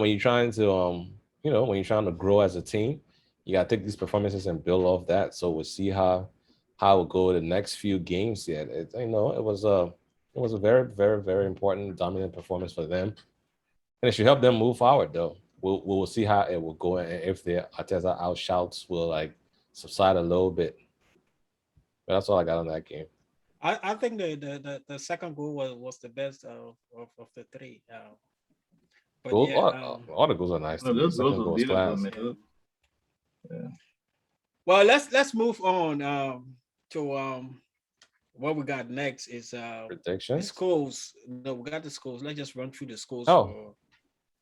to grow as a team, you gotta take these performances and build off that. So we'll see how it will go the next few games. Yet it was a very, very, very important dominant performance for them, and it should help them move forward. Though we'll see how it will go and if the Arteta outshouts will like subside a little bit. But that's all I got on that game. I think the second goal was the best of the three. But Goal, yeah, all the goals are nice. No, To me. those Second are goal is beautiful, class. man. Yeah. well, let's move on to what we got next is the Predictions. scores. No, we got the scores. Let's just run through the scores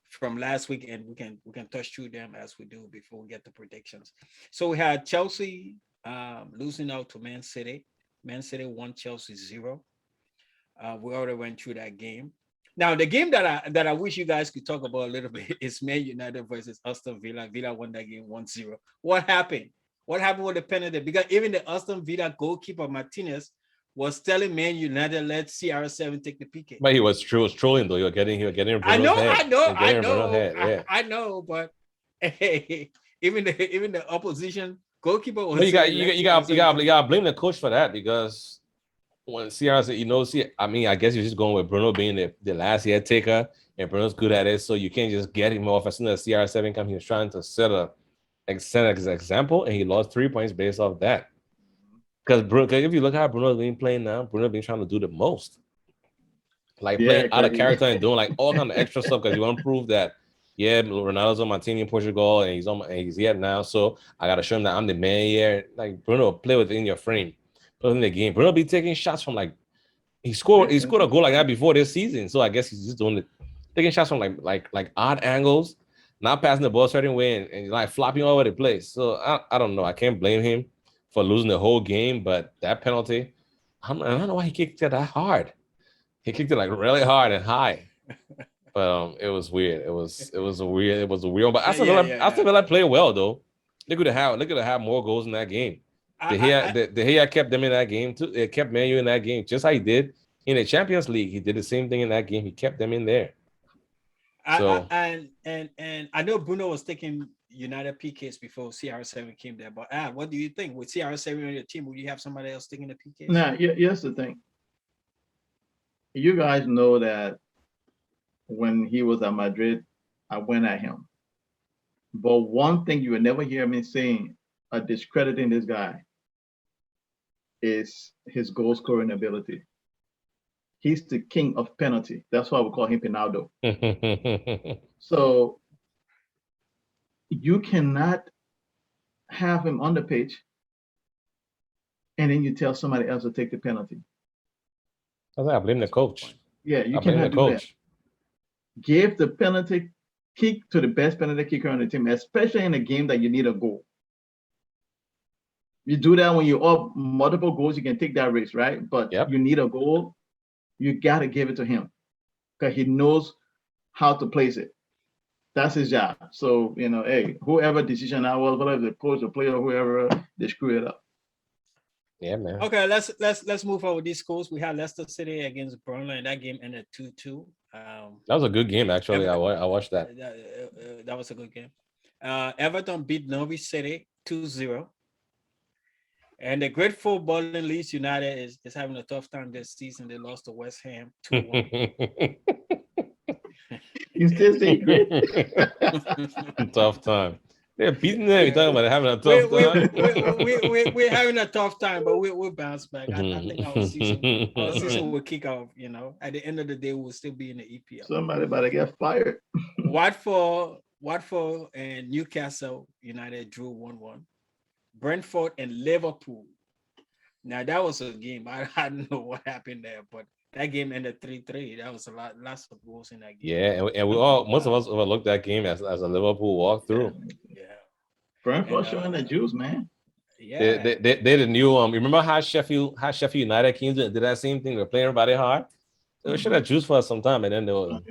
from last week, and we can touch through them as we do before we get the predictions. So we had Chelsea losing out to Man City. Man City 1, Chelsea 0. We already went through that game. Now, the game that I wish you guys could talk about a little bit is Man United versus Aston Villa. Villa won that game 1-0. What happened? What happened with the penalty? Because even the Aston Villa goalkeeper Martinez was telling Man United, let CR7 take the PK. But he was trolling though. You're getting Bruno's I know, head. Yeah. I know, but hey, even the opposition goalkeeper was. But you got blame the coach for that because when CR said, I mean, I guess you're just going with Bruno being the last year taker, and Bruno's good at it, so you can't just get him off as soon as CR7 comes. He was trying to set an example, and he lost 3 points based off that. Because if you look how Bruno's been playing now, Bruno been trying to do the most, like playing out of character and doing like all kind of extra stuff because you want to prove that Ronaldo's on my team in Portugal and he's here now, so I gotta show him that I'm the man here. Like Bruno, play within your frame. In the game, Bruno be taking shots from like he scored a goal like that before this season. So I guess he's just doing it, taking shots from like odd angles, not passing the ball a certain way and like flopping all over the place. So I don't know. I can't blame him for losing the whole game, I don't know why he kicked it that hard. He kicked it like really hard and high. But it was weird. It was a weird. But Aston Villa played well though. They could have had more goals in that game. De Gea kept them in that game too. It kept Man U in that game, just how he did in the Champions League. He did the same thing in that game. He kept them in there. And I know Bruno was taking United PKs before CR7 came there, but what do you think? With CR7 on your team, would you have somebody else taking the PKs? Now, here's the thing. You guys know that when he was at Madrid, I went at him. But one thing you will never hear me saying or discrediting this guy is his goal scoring ability. He's the king of penalty. That's why we call him Pinaldo. So you cannot have him on the pitch and then you tell somebody else to take the penalty. I blame the coach. Yeah, you cannot do that. Give the penalty kick to the best penalty kicker on the team, especially in a game that you need a goal. You do that when you're up multiple goals, you can take that risk, right? But you need a goal, you got to give it to him because he knows how to place it. That's his job. So, hey, whoever decision that was, whether the coach, the player, whoever, they screw it up. Yeah, man. Okay, let's move on with these scores. We had Leicester City against Burnley, and that game ended 2-2. That was a good game, actually. I watched that. That was a good game. Everton beat Norwich City 2-0. And the great footballing Leeds United is having a tough time this season. They lost to West Ham 2-1. You still say great? Tough time. They're beating them. You're talking about having a tough time. We're having a tough time, but we'll bounce back. I think our season will kick off. At the end of the day, we'll still be in the EPL. Somebody about to get fired. Watford and Newcastle United drew 1-1. Brentford and Liverpool. Now that was a game. I don't know what happened there, but that game ended 3-3. That was lots of goals in that game. Yeah, and most of us overlooked that game as a Liverpool walkthrough. Yeah. Brentford showing the juice, man. Yeah. They the new remember how Sheffield United came to did that same thing? They're playing everybody hard. They should have juice for us sometime, and then they'll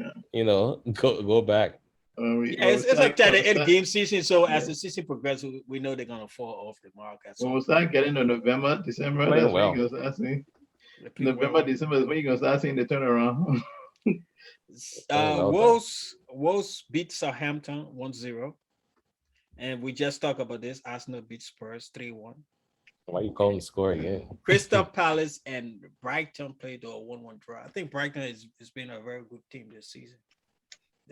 go back. It's like that end game season. So as the season progresses, we know they're gonna fall off the mark. When we start getting to November, December, that's when you're gonna start seeing. November, December is when you're gonna start seeing the turnaround. Wolves beat Southampton 1-0. And we just talked about this. Arsenal beat Spurs 3-1. Why are you calling the score again? Crystal Palace and Brighton played a 1-1 draw. I think Brighton has been a very good team this season.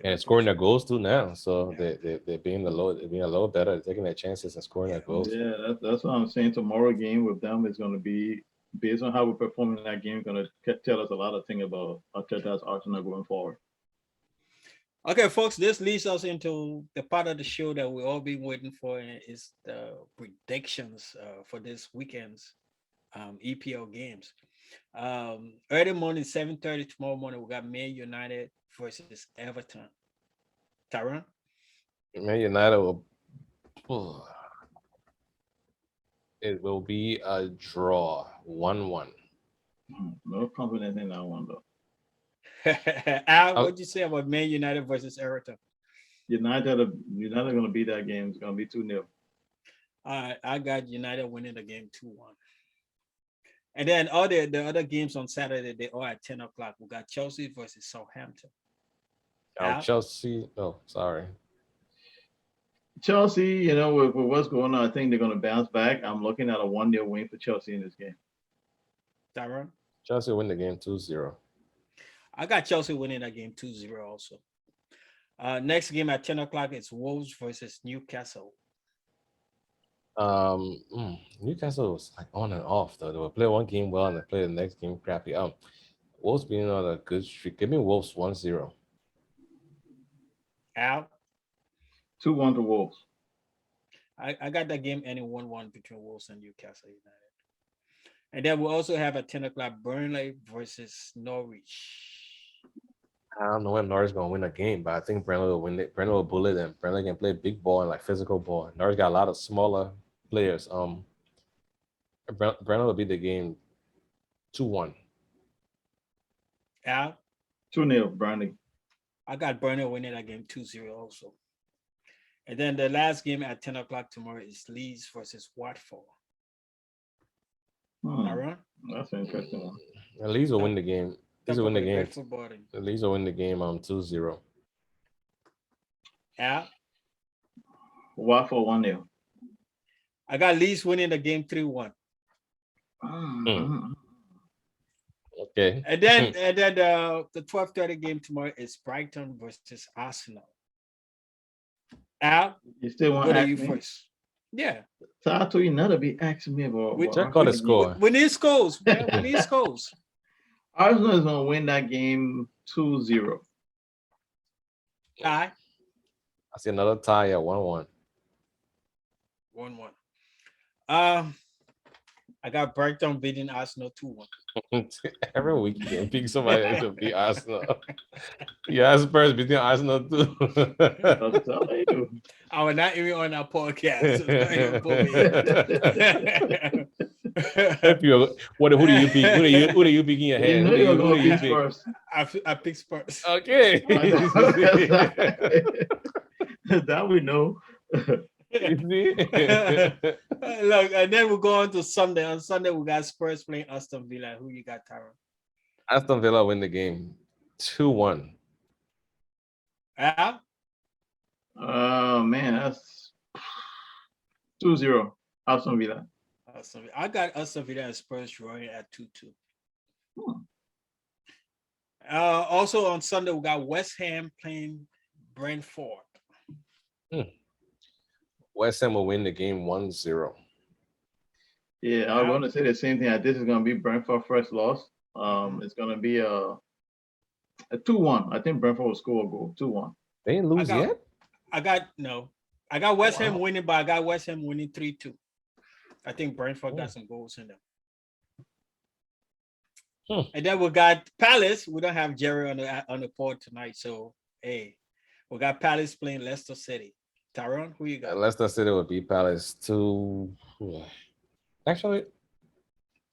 And scoring their goals too now, so they're being a little better, taking their chances and scoring their goals. Yeah, that's what I'm saying. Tomorrow game with them is going to be based on how we perform in that game. Going to tell us a lot of things about Arteta's Arsenal going forward. Okay, folks, this leads us into the part of the show that we've all been waiting for, and is the predictions for this weekend's EPL games. Early morning, 7:30 tomorrow morning, we got Man United versus Everton. Tyron? Man United will be a draw, 1-1. No confidence in that one though. Al, what'd you say about Man United versus Everton? United are going to beat that game. It's going to be 2-0. I got United winning the game 2-1. And then all the other games on Saturday, they all at 10 o'clock. We got Chelsea versus Southampton. Chelsea. Oh, sorry. Chelsea, with what's going on, I think they're going to bounce back. I'm looking at a 1-0 win for Chelsea in this game. Tyron? Chelsea win the game 2-0. I got Chelsea winning that game 2-0 also. Next game at 10 o'clock, it's Wolves versus Newcastle. Newcastle was like on and off though. They will play one game well and they play the next game crappy. Wolves being on a good streak. Give me Wolves 1-0. Al? 2-1 to Wolves. I got that game ending 1-1 between Wolves and Newcastle United. And then we also have at 10 o'clock Burnley versus Norwich. I don't know when Norris gonna win a game, but I think Brentwood will win it. Brentwood will bully them. Brentwood can play big ball and like physical ball. Norris got a lot of smaller players. Brentwood will beat the game 2-1. Al, 2-0, Brownie. I got Burnley winning that game 2-0 also. And then the last game at 10 o'clock tomorrow is Leeds versus Watford. Aaron? That's an interesting one. At least will win the game. Leeds will win the game. Great football team. At least will win the game 2-0. Al, Watford 1-0. I got Leeds winning the game 3-1. Okay. And then the 12:30 game tomorrow is Brighton versus Arsenal. Al, You still want what to are ask you me? first? Yeah, So I told you not to be asking me about. We- Check on the score. we need scores, man. We need scores. Arsenal is going to win that game 2-0. Aye, I see another tie at 1-1. 1-1. I got Brighton beating Arsenal 2-1. Every week you can pick somebody to beat Arsenal. Yeah, Spurs beating Arsenal too. I'm telling you. I was not even on our podcast. So don't even put me If you, who do you pick? Who do you pick in your You head? know Who you're do going you to be pick? first. I picked Spurs. Okay. That we know. You see? Look, and then we'll go on to Sunday. On Sunday, we got Spurs playing Aston Villa. Who you got, Tyron? Aston Villa win the game 2-1. Al? Oh, man, that's 2-0. Aston Villa. Aston Villa. I got Aston Villa and Spurs drawing at 2-2. Also on Sunday, we got West Ham playing Brentford. West Ham will win the game 1-0. Yeah, I was going to say the same thing. This is going to be Brentford first loss. It's going to be a 2-1. I think Brentford will score a goal. 2-1. They didn't lose yet? I got West Ham Wow. winning, but I got West Ham winning 3-2. I think Brentford got some goals in them. And then we got Palace. We don't have Jerry on the board tonight, so hey, we got Palace playing Leicester City. Tyrone, who you got? Leicester City will beat Palace 2. Actually,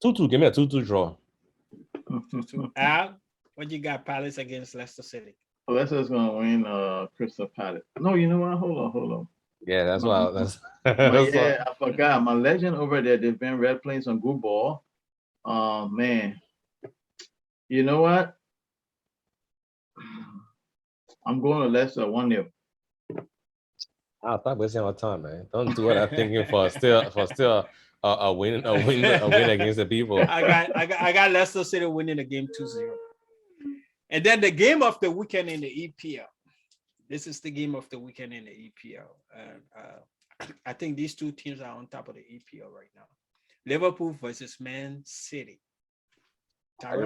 2-2. Give me a 2-2 draw. Al, what you got? Palace against Leicester City. Leicester's going to win Crystal Palace. No, you know what? Hold on. Yeah, that's why. That's, Yeah, I forgot. My legend over there, they've been red playing some good ball. Man. You know what? I'm going to Leicester 1-0. I thought wasting our time, man. Don't do what I'm thinking for still a win against the people. I got Leicester City winning the game 2-0. And then the game of the weekend in the EPL. This is the game of the weekend in the EPL. I think these two teams are on top of the EPL right now. Liverpool versus Man City. I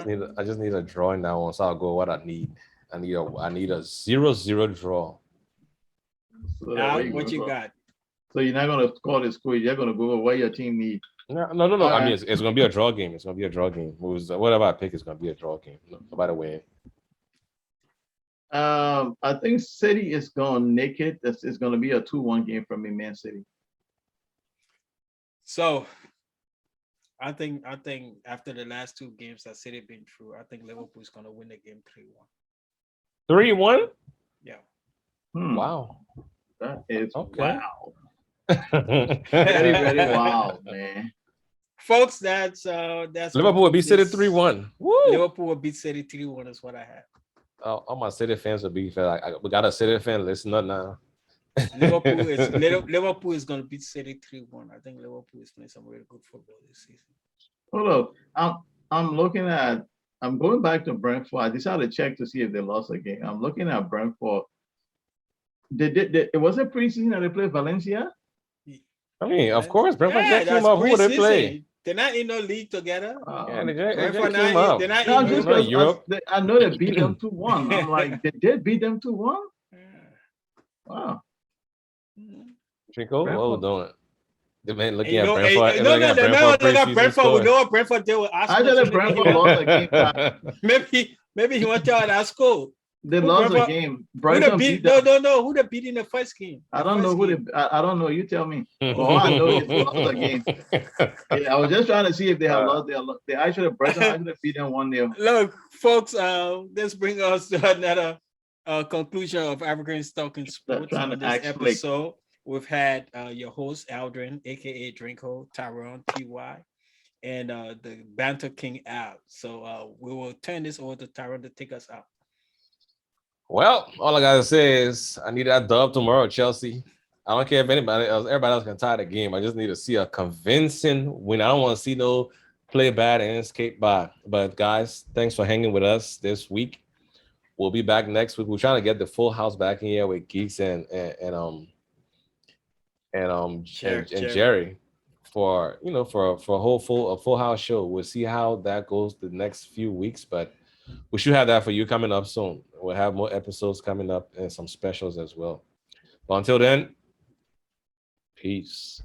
just need a draw in that one, so I'll go what I need. I need a 0-0 draw. So Al, there you what go, you bro. got? So you're not going to call this quiz. You're going to go what your team needs. No. I Alright. mean, it's gonna be a draw game. It's gonna be a draw game. Whatever I pick is gonna be a draw game. Nobody win. I think City is going to nick it. It's going to be a 2-1 game for me, Man City. So I think after the last two games that City been through, I think Liverpool is gonna win the game 3-1. 3-1. Yeah. Wow. That is Okay. wow. Very, very wow, man. Folks, that's Liverpool will beat City this- 3-1. Woo! Liverpool will beat City 3-1 is what I have. All my City fans will be like, we got a City fan. Listen up now. Liverpool is going to beat City 3-1. I think Liverpool is playing some really good football this season. Hold up. I'm going back to Brentford. I decided to check to see if they lost a game. I'm looking at Brentford. It was a preseason that they played Valencia? I mean, of course, Brentford Yeah, just that's came up. Who would they play? preseason. They're not in no league together. Yeah, they just Brentford came not- up. they're not No, in just Not because Europe. I know they beat them 2-1. I'm like, they did beat them 2-1? Yeah. Wow. Trico, what we doing? The man looking You at know, Brentford. no, looking at the man was looking at preseason Brentford. We score. know what Brentford did with I Arsenal. thought Brentford lost a game. Maybe he went to that school. They Who lost the Brentford- game. Who they Brighton beat? beat them. No. Who they beat in the first game? I The don't know first who game. they. I don't know. You tell me. All I know is they lost the game. Yeah, I was just trying to see if they have lost. They actually Brighton actually beat them 1-0. Look, folks, this brings us to another conclusion of Africans Talking Sports trying to on this act slick. episode. We've had your host, Aldrin, aka Drinko, Tyrone, TY, and the Banter King Al. So we will turn this over to Tyrone to take us out. Well, all I gotta say is I need that dub tomorrow, Chelsea. I don't care if everybody else can tie the game. I just need to see a convincing win. I don't want to see no play bad and escape by. But guys, thanks for hanging with us this week. We'll be back next week. We're trying to get the full house back in here with Geeks and Jerry for for a full house show. We'll see how that goes the next few weeks, but we should have that for you coming up soon. We'll have more episodes coming up and some specials as well. But until then, peace.